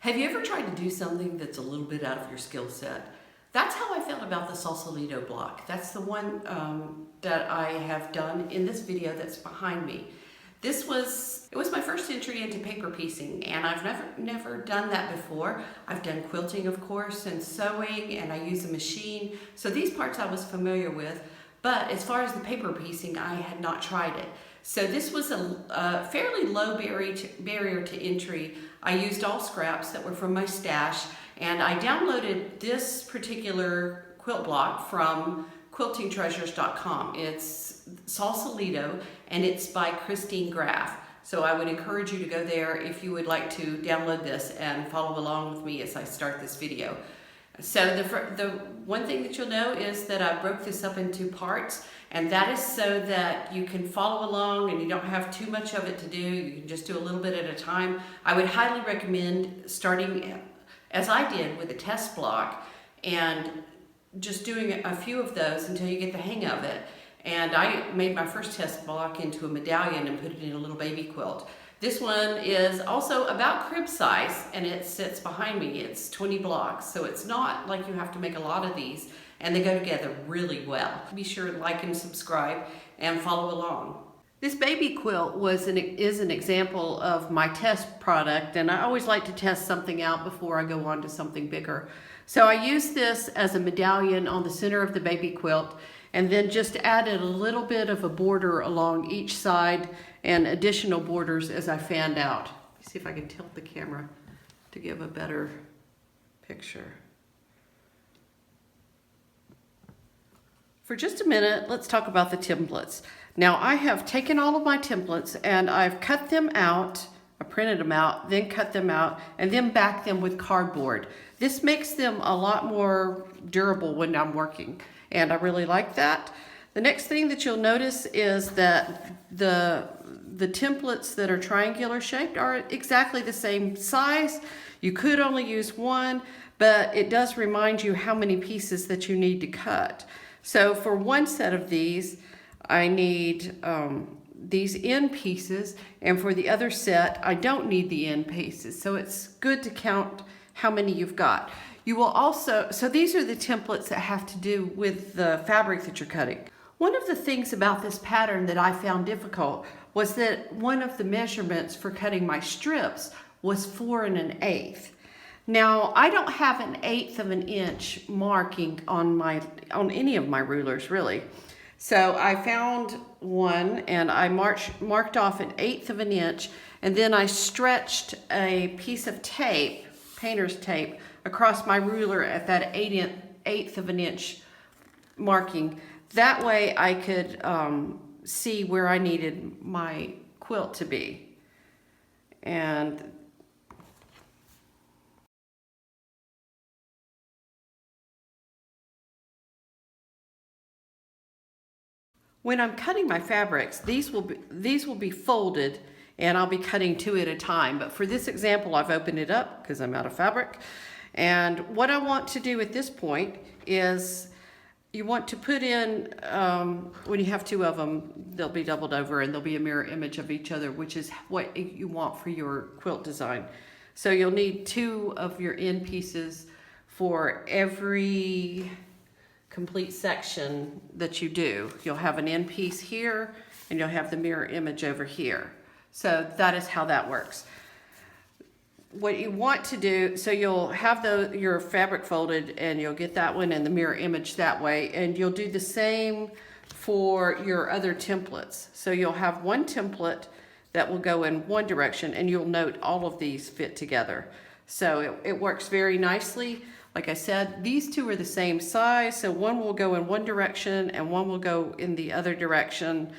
Have you ever tried to do something that's a little bit out of your skill set? That's how I felt about the Sausalito block. That's the one that I have done in this video that's behind me. It was my first entry into paper piecing, and I've never done that before. I've done quilting, of course, and sewing, and I use a machine. So these parts I was familiar with, but as far as the paper piecing, I had not tried it. So this was a fairly low barrier to entry. I used all scraps that were from my stash, and I downloaded this particular quilt block from quiltingtreasures.com. It's Sausalito, and it's by Christine Graff. So I would encourage you to go there if you would like to download this and follow along with me as I start this video. So the one thing that you'll know is that I broke this up into parts, and that is so that you can follow along and you don't have too much of it to do. You can just do a little bit at a time. I would highly recommend starting, as I did, with a test block and just doing a few of those until you get the hang of it. And I made my first test block into a medallion and put it in a little baby quilt. This one is also about crib size, and it sits behind me. It's 20 blocks, so it's not like you have to make a lot of these, and they go together really well. Be sure to like and subscribe and follow along. This baby quilt is an example of my test product, and I always like to test something out before I go on to something bigger. So I used this as a medallion on the center of the baby quilt, and then just added a little bit of a border along each side and additional borders as I fanned out. Let me see if I can tilt the camera to give a better picture. For just a minute, let's talk about the templates. Now I have taken all of my templates and I've cut them out, I printed them out, then cut them out, and then backed them with cardboard. This makes them a lot more durable when I'm working, and I really like that. The next thing that you'll notice is that the templates that are triangular shaped are exactly the same size. You could only use one, but it does remind you how many pieces that you need to cut. So for one set of these, I need these end pieces, and for the other set, I don't need the end pieces. So it's good to count how many you've got. You will also, so these are the templates that have to do with the fabric that you're cutting. One of the things about this pattern that I found difficult was that one of the measurements for cutting my strips was 4 1/8. Now, I don't have 1/8 of an inch marking on any of my rulers, really. So I found one and I marked off 1/8 of an inch, and then I stretched a piece of tape, painter's tape, across my ruler at that 1/8 of an inch marking. That way I could see where I needed my quilt to be. And when I'm cutting my fabrics, these will be folded, and I'll be cutting 2 at a time. But for this example, I've opened it up because I'm out of fabric. And what I want to do at this point is you want to put in, when you have 2 of them, they'll be doubled over and they'll be a mirror image of each other, which is what you want for your quilt design. So you'll need 2 of your end pieces for every complete section that you do. You'll have an end piece here, and you'll have the mirror image over here. So that is how that works. What you want to do, so you'll have your fabric folded, and you'll get that one and the mirror image that way, and you'll do the same for your other templates. So you'll have one template that will go in one direction, and you'll note all of these fit together. So it works very nicely. Like I said, these 2 are the same size, so one will go in one direction and one will go in the other direction.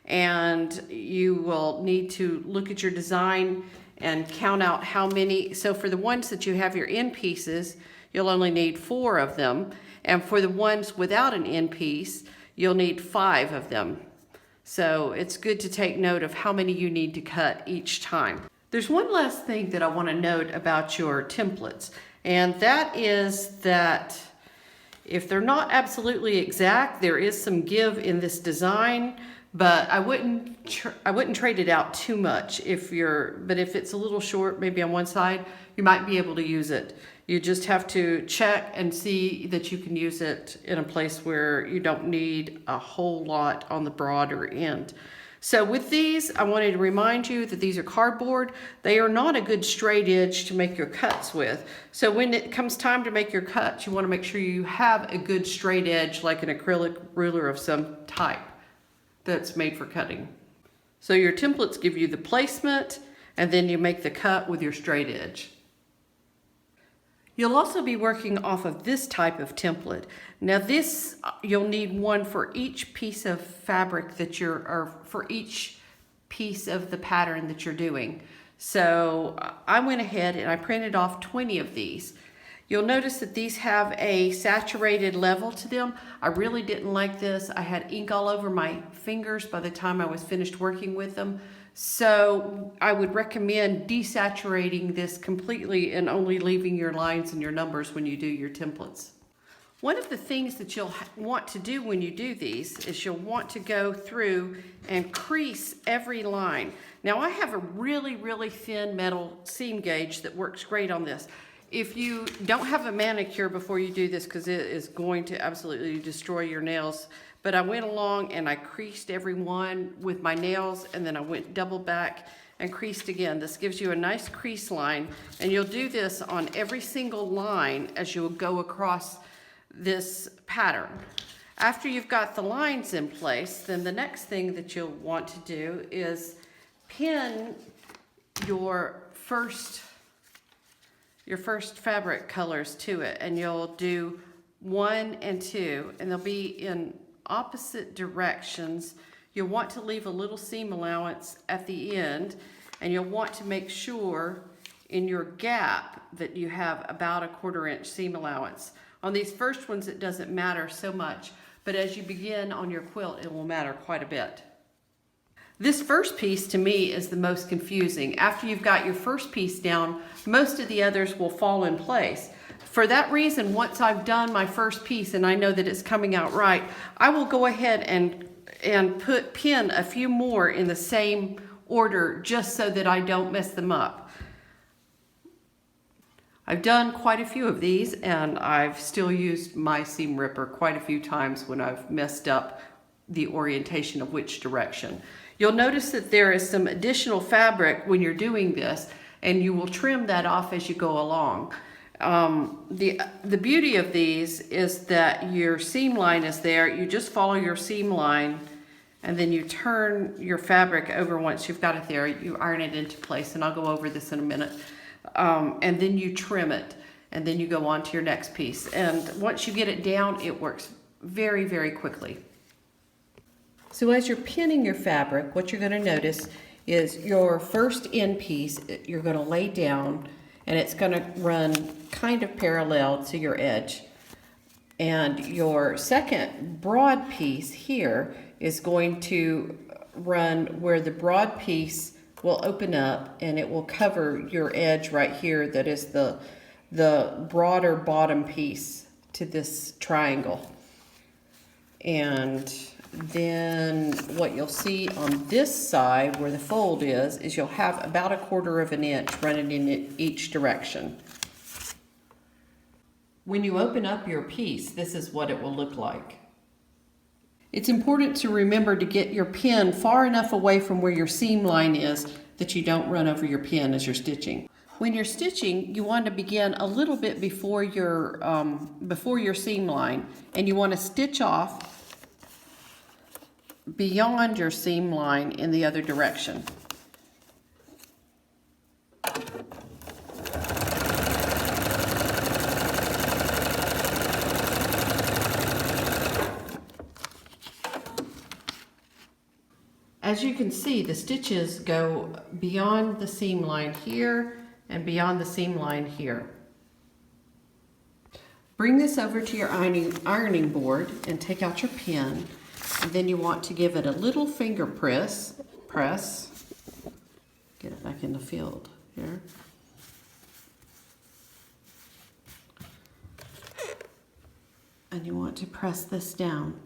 And you will need to look at your design and count out how many. So for the ones that you have your end pieces, you'll only need 4 of them. And for the ones without an end piece, you'll need 5 of them. So it's good to take note of how many you need to cut each time. There's one last thing that I want to note about your templates, and that is that if they're not absolutely exact, there is some give in this design, but I wouldn't trade it out too much but if it's a little short, maybe on one side, you might be able to use it. You just have to check and see that you can use it in a place where you don't need a whole lot on the broader end. So with these, I wanted to remind you that these are cardboard. They are not a good straight edge to make your cuts with. So when it comes time to make your cuts, you want to make sure you have a good straight edge, like an acrylic ruler of some type that's made for cutting. So your templates give you the placement, and then you make the cut with your straight edge. You'll also be working off of this type of template. Now this, you'll need one for each piece of fabric or for each piece of the pattern that you're doing. So I went ahead and I printed off 20 of these. You'll notice that these have a saturated level to them. I really didn't like this. I had ink all over my fingers by the time I was finished working with them. So I would recommend desaturating this completely and only leaving your lines and your numbers when you do your templates. One of the things that you'll want to do when you do these is you'll want to go through and crease every line. Now I have a really, really thin metal seam gauge that works great on this. If you don't have a manicure before you do this, because it is going to absolutely destroy your nails, but I went along and I creased every one with my nails, and then I went double back and creased again. This gives you a nice crease line, and you'll do this on every single line as you'll go across this pattern. After you've got the lines in place, then the next thing that you'll want to do is pin your first fabric colors to it, and you'll do 1 and 2, and they'll be in opposite directions. You'll want to leave a little seam allowance at the end, and you'll want to make sure in your gap that you have about a 1/4 inch seam allowance. On these first ones it doesn't matter so much, but as you begin on your quilt it will matter quite a bit. This first piece to me is the most confusing. After you've got your first piece down, most of the others will fall in place. For that reason, once I've done my first piece and I know that it's coming out right, I will go ahead and pin a few more in the same order just so that I don't mess them up. I've done quite a few of these, and I've still used my seam ripper quite a few times when I've messed up the orientation of which direction. You'll notice that there is some additional fabric when you're doing this, and you will trim that off as you go along. The beauty of these is that your seam line is there. You just follow your seam line, and then you turn your fabric over once you've got it there. You iron it into place, and I'll go over this in a minute. And then you trim it, and then you go on to your next piece. And once you get it down, it works very, very quickly. So as you're pinning your fabric, what you're going to notice is your first end piece, you're going to lay down, and it's going to run kind of parallel to your edge. And your second broad piece here is going to run where the broad piece will open up, and it will cover your edge right here. That is the broader bottom piece to this triangle. And then what you'll see on this side where the fold is you'll have about a 1/4 inch running in each direction. When you open up your piece, this is what it will look like. It's important to remember to get your pin far enough away from where your seam line is that you don't run over your pin as you're stitching. When you're stitching, you want to begin a little bit before your seam line, and you want to stitch off beyond your seam line in the other direction. As you can see, the stitches go beyond the seam line here and beyond the seam line here. Bring this over to your ironing board and take out your pin, and then you want to give it a little finger press. Get it back in the field here. And you want to press this down.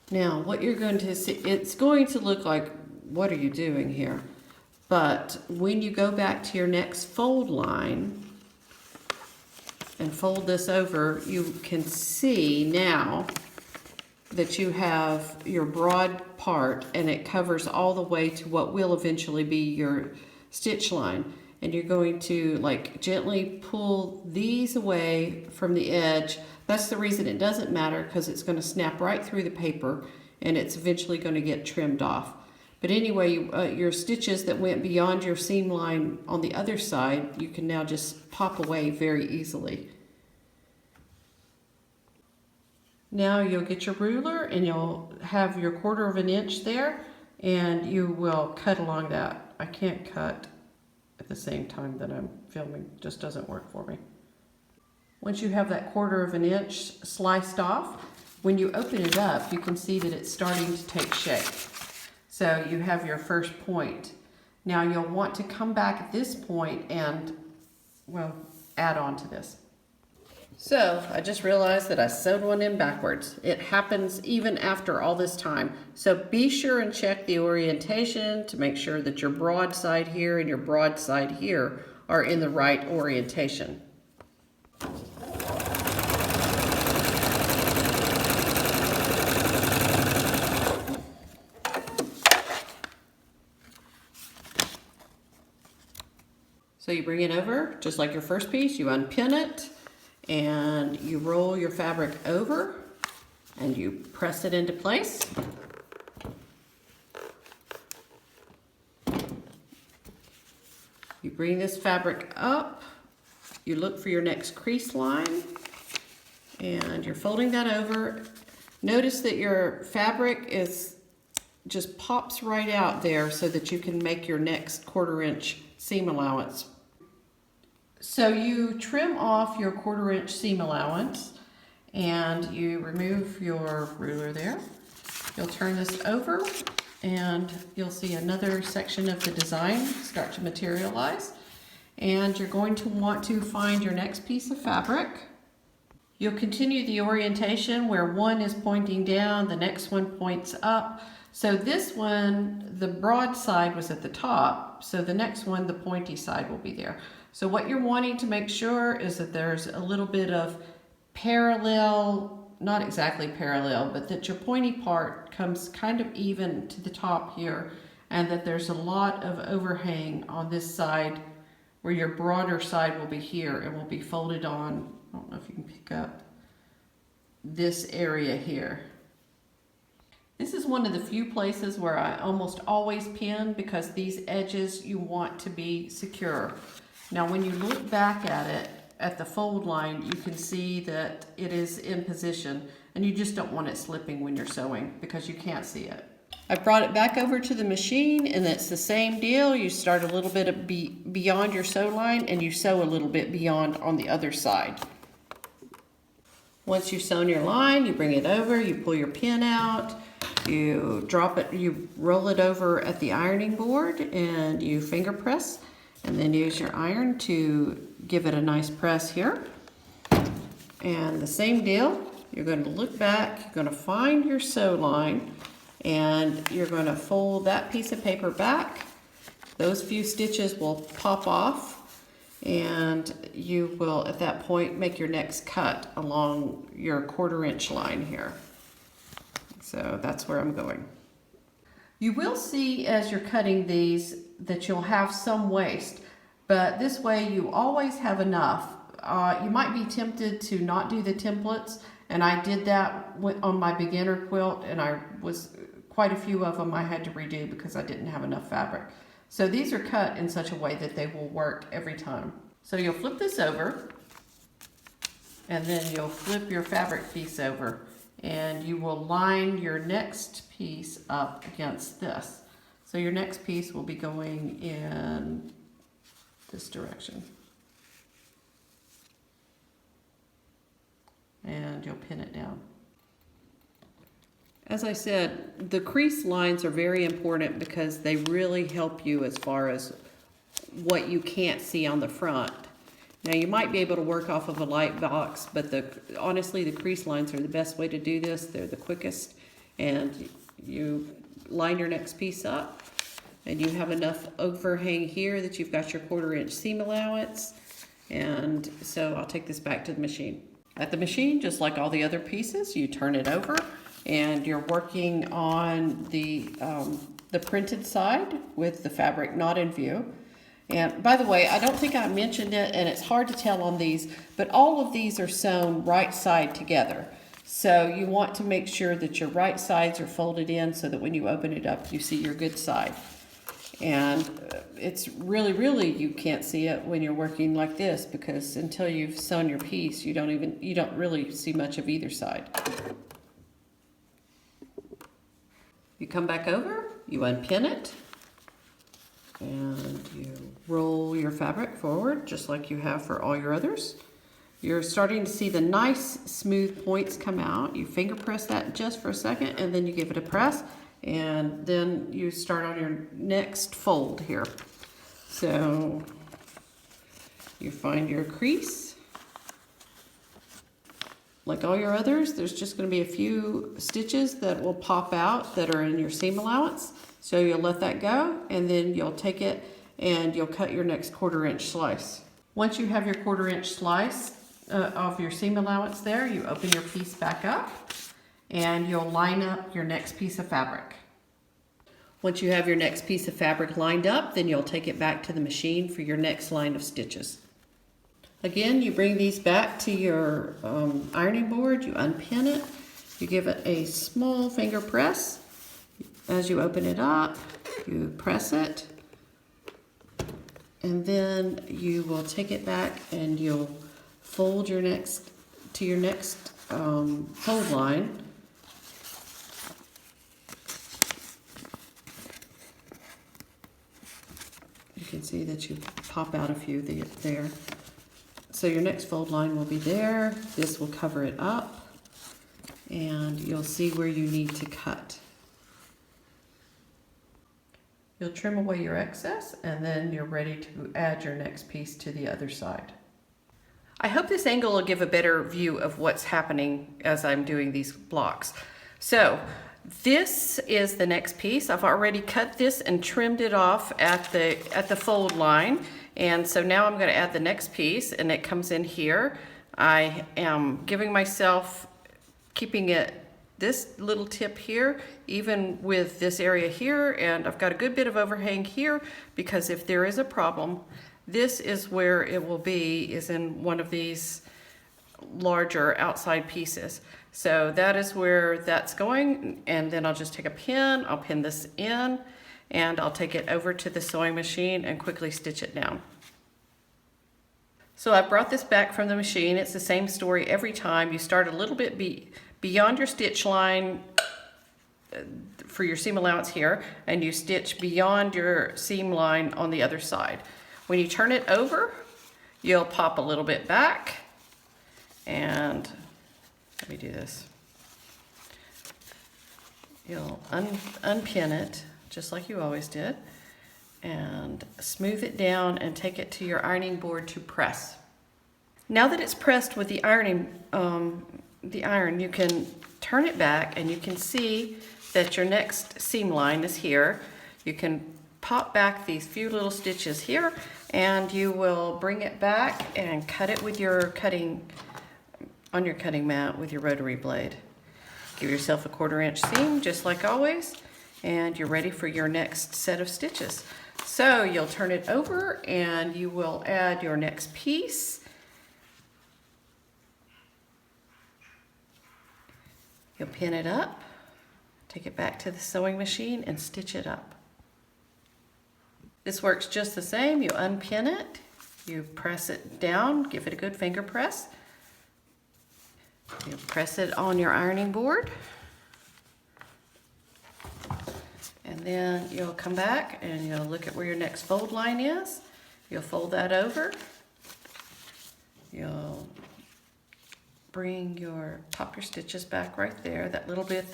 Now what you're going to see, it's going to look like, what are you doing here? But when you go back to your next fold line and fold this over, you can see now that you have your broad part and it covers all the way to what will eventually be your stitch line. And you're going to like gently pull these away from the edge. That's the reason it doesn't matter, because it's going to snap right through the paper and it's eventually going to get trimmed off. But anyway, your stitches that went beyond your seam line on the other side, you can now just pop away very easily. Now you'll get your ruler and you'll have your 1/4 of an inch there, and you will cut along that. I can't cut at the same time that I'm filming, it just doesn't work for me. Once you have that 1/4 of an inch sliced off, when you open it up, you can see that it's starting to take shape. So you have your first point. Now you'll want to come back at this point and, well, add on to this. So I just realized that I sewed one in backwards. It happens even after all this time. So be sure and check the orientation to make sure that your broad side here and your broad side here are in the right orientation. So you bring it over, just like your first piece, you unpin it, and you roll your fabric over, and you press it into place. You bring this fabric up, you look for your next crease line, and you're folding that over. Notice that your fabric just pops right out there so that you can make your next 1/4 inch seam allowance. So you trim off your 1/4 inch seam allowance and you remove your ruler there. You'll turn this over and you'll see another section of the design start to materialize. And you're going to want to find your next piece of fabric. You'll continue the orientation where one is pointing down, the next one points up. So this one, the broad side was at the top, so the next one, the pointy side will be there. So what you're wanting to make sure is that there's a little bit of parallel, not exactly parallel, but that your pointy part comes kind of even to the top here, and that there's a lot of overhang on this side where your broader side will be here and will be folded on. I don't know if you can pick up this area here. This is one of the few places where I almost always pin because these edges you want to be secure. Now when you look back at it, at the fold line, you can see that it is in position and you just don't want it slipping when you're sewing because you can't see it. I brought it back over to the machine and it's the same deal. You start a little bit beyond your sew line and you sew a little bit beyond on the other side. Once you've sewn your line, you bring it over, you pull your pin out, you drop it, you roll it over at the ironing board and you finger press and then use your iron to give it a nice press here. And the same deal, you're going to look back, you're going to find your sew line and you're going to fold that piece of paper back. Those few stitches will pop off and you will at that point make your next cut along your 1/4 inch line here. So that's where I'm going. You will see as you're cutting these that you'll have some waste, but this way you always have enough. You might be tempted to not do the templates, and I did that on my beginner quilt, and quite a few of them I had to redo because I didn't have enough fabric. So these are cut in such a way that they will work every time. So you'll flip this over, and then you'll flip your fabric piece over, and you will line your next piece up against this. So your next piece will be going in this direction. And you'll pin it down. As I said, the crease lines are very important because they really help you as far as what you can't see on the front. Now you might be able to work off of a light box, but honestly the crease lines are the best way to do this. They're the quickest and you line your next piece up, and you have enough overhang here that you've got your 1/4 inch seam allowance. And so I'll take this back to the machine. At the machine, just like all the other pieces, you turn it over and you're working on the printed side with the fabric not in view. And by the way, I don't think I mentioned it, and it's hard to tell on these, but all of these are sewn right side together. So you want to make sure that your right sides are folded in so that when you open it up, you see your good side. And it's really, you can't see it when you're working like this, because until you've sewn your piece, you don't really see much of either side. You come back over, you unpin it, and you roll your fabric forward just like you have for all your others. You're starting to see the nice smooth points come out. You finger press that just for a second, and then you give it a press, and then you start on your next fold here. So you find your crease. Like all your others, there's just going to be a few stitches that will pop out that are in your seam allowance. So you'll let that go, and then you'll take it and you'll cut your next 1/4 inch slice. Once you have your 1/4 inch slice of your seam allowance there, you open your piece back up and you'll line up your next piece of fabric. Once you have your next piece of fabric lined up, then you'll take it back to the machine for your next line of stitches. Again, you bring these back to your ironing board, you unpin it, you give it a small finger press. As you open it up, you press it, and then you will take it back and you'll fold your next fold line. You can see that you pop out a few there. So your next fold line will be there. This will cover it up, and you'll see where you need to cut. You'll trim away your excess, and then you're ready to add your next piece to the other side. I hope this angle will give a better view of what's happening as I'm doing these blocks. So this is the next piece. I've already cut this and trimmed it off at the fold line. And so now I'm going to add the next piece, and it comes in here. I am giving myself, keeping it this little tip here, even with this area here, and I've got a good bit of overhang here, because if there is a problem, this is where it will be, is in one of these larger outside pieces. So that is where that's going, and then I'll just take a pin, I'll pin this in, and I'll take it over to the sewing machine and quickly stitch it down. So I brought this back from the machine. It's the same story every time. You start a little bit beyond your stitch line for your seam allowance here, and you stitch beyond your seam line on the other side. When you turn it over, you'll pop a little bit back, and let me do this. You'll unpin it just like you always did, and smooth it down and take it to your ironing board to press. Now that it's pressed with the iron, you can turn it back, and you can see that your next seam line is here. You can pop back these few little stitches here, and you will bring it back and cut it with your on your cutting mat with your rotary blade. Give yourself a 1/4 inch seam just like always, and you're ready for your next set of stitches. So you'll turn it over and you will add your next piece. You'll pin it up, take it back to the sewing machine and stitch it up. This works just the same. You unpin it, you press it down, give it a good finger press. You press it on your ironing board. And then you'll come back and you'll look at where your next fold line is. You'll fold that over. You'll pop your stitches back right there. That little bit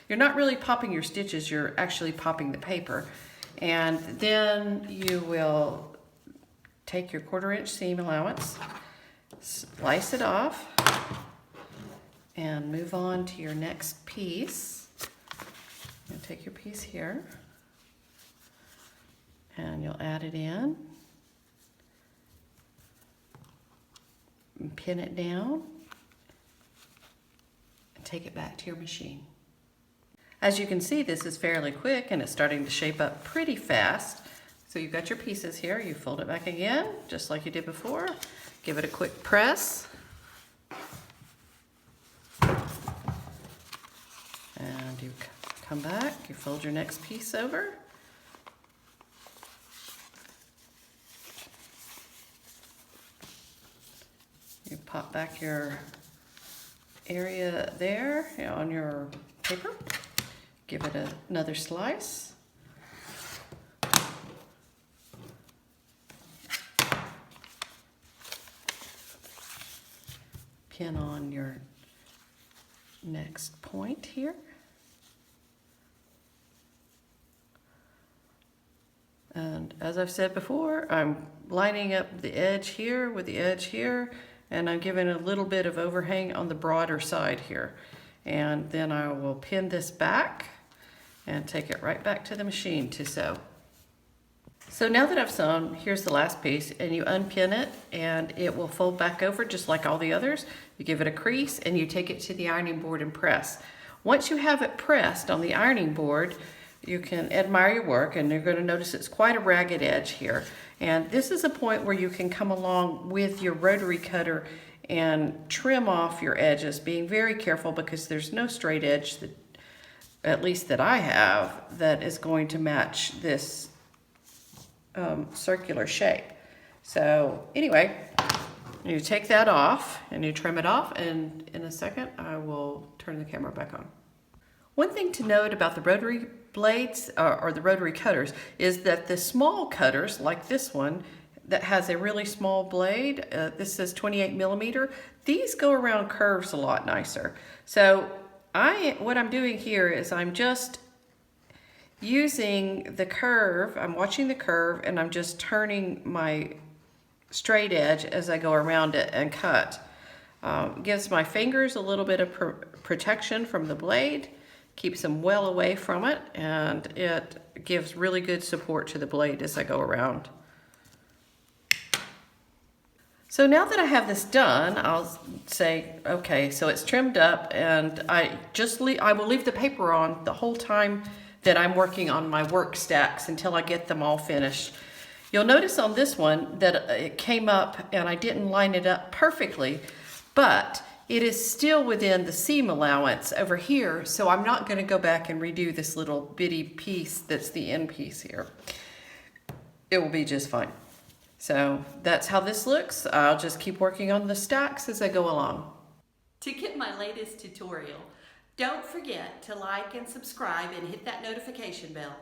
you're not really popping your stitches, you're actually popping the paper. And then you will take your 1/4 inch seam allowance, slice it off, and move on to your next piece. You'll take your piece here and you'll add it in and pin it down and take it back to your machine. As you can see, this is fairly quick and it's starting to shape up pretty fast. So you've got your pieces here, you fold it back again, just like you did before. Give it a quick press. And you come back, you fold your next piece over. You pop back your area there on your paper. Give it another slice. Pin on your next point here. And as I've said before, I'm lining up the edge here with the edge here, and I'm giving a little bit of overhang on the broader side here. And then I will pin this back and take it right back to the machine to sew. So now that I've sewn, here's the last piece, and you unpin it and it will fold back over just like all the others. You give it a crease and you take it to the ironing board and press. Once you have it pressed on the ironing board, you can admire your work, and you're going to notice it's quite a ragged edge here. And this is a point where you can come along with your rotary cutter and trim off your edges, being very careful because there's no straight edge, that, at least that I have, that is going to match this circular shape. So anyway, you take that off and you trim it off, and in a second I will turn the camera back on. One thing to note about the rotary blades or the rotary cutters is that the small cutters, like this one that has a really small blade, this says 28 millimeter, these go around curves a lot nicer. So what I'm doing here is I'm just using the curve, I'm watching the curve, and I'm just turning my straight edge as I go around it and cut. Gives my fingers a little bit of protection from the blade, keeps them well away from it, and it gives really good support to the blade as I go around. So now that I have this done, I'll say, okay, so it's trimmed up, and I will leave the paper on the whole time that I'm working on my work stacks until I get them all finished. You'll notice on this one that it came up and I didn't line it up perfectly, but it is still within the seam allowance over here, so I'm not going to go back and redo this little bitty piece that's the end piece here. It will be just fine. So that's how this looks. I'll just keep working on the stacks as I go along. To get my latest tutorial, don't forget to like and subscribe and hit that notification bell.